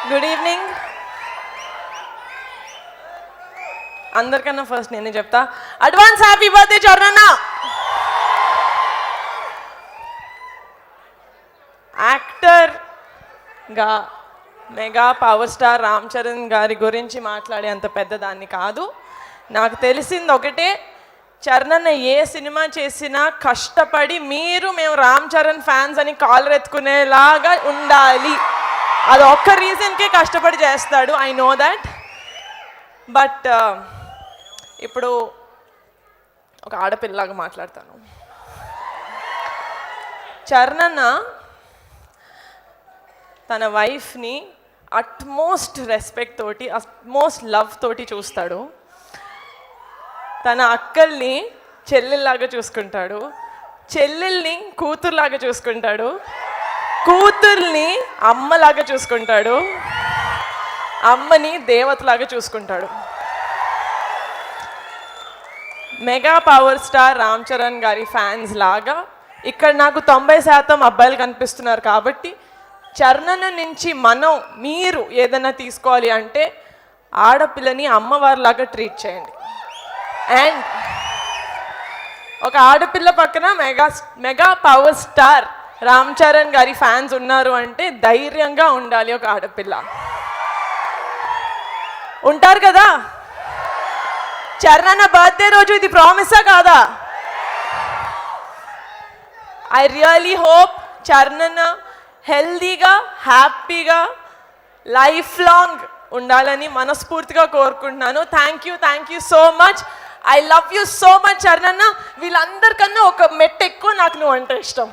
Good evening. అందరికన్నా first నేనే చెప్తా, అడ్వాన్స్ హ్యాపీ బర్త్డే చరణ్. యాక్టర్గా mega power star Ram Charan గారి గురించి మాట్లాడే అంత పెద్దదాన్ని కాదు. నాకు తెలిసింది ఒకటే, చరణ్ ఏ సినిమా చేసినా కష్టపడి మేము రామ్ చరణ్ ఫ్యాన్స్ అని కాలర్ ఎత్తుకునేలాగా ఉండాలి. అది ఒక్క రీజన్కే కష్టపడి చేస్తాడు. I know that. బట్ ఇప్పుడు ఒక ఆడపిల్లలాగా మాట్లాడతాను. చరణ్ తన వైఫ్ని అట్మోస్ట్ రెస్పెక్ట్ తోటి, అట్మోస్ట్ లవ్ తోటి చూస్తాడు. తన అక్కల్ని చెల్లెల్లాగా చూసుకుంటాడు, చెల్లెల్ని కూతురులాగా చూసుకుంటాడు, కూతుర్ని అమ్మలాగా చూసుకుంటాడు, అమ్మని దేవతలాగా చూసుకుంటాడు. Mega power star Ram Charan గారి ఫ్యాన్స్ లాగా ఇక్కడ నాకు 90% అబ్బాయిలు కనిపిస్తున్నారు. కాబట్టి చరణ్ నుంచి మీరు ఏదైనా తీసుకోవాలి అంటే ఆడపిల్లని అమ్మవారిలాగా ట్రీట్ చేయండి. అండ్ ఒక ఆడపిల్ల పక్కన mega power star Ram Charan గారి ఫ్యాన్స్ ఉన్నారు అంటే ధైర్యంగా ఉండాలి. ఒక ఆడపిల్ల ఉంటారు కదా. చరణ్ బర్త్డే రోజు ఇది ప్రామిసా కాదా? ఐ రియలీ హోప్ చరణ్ హెల్దీగా, హ్యాపీగా, లైఫ్ లాంగ్ ఉండాలని మనస్ఫూర్తిగా కోరుకుంటున్నాను. Thank you so much. I love you so much Charan. వీళ్ళందరికన్నా ఒక మెట్టు ఎక్కువ నాకు నువ్వు అంటే ఇష్టం.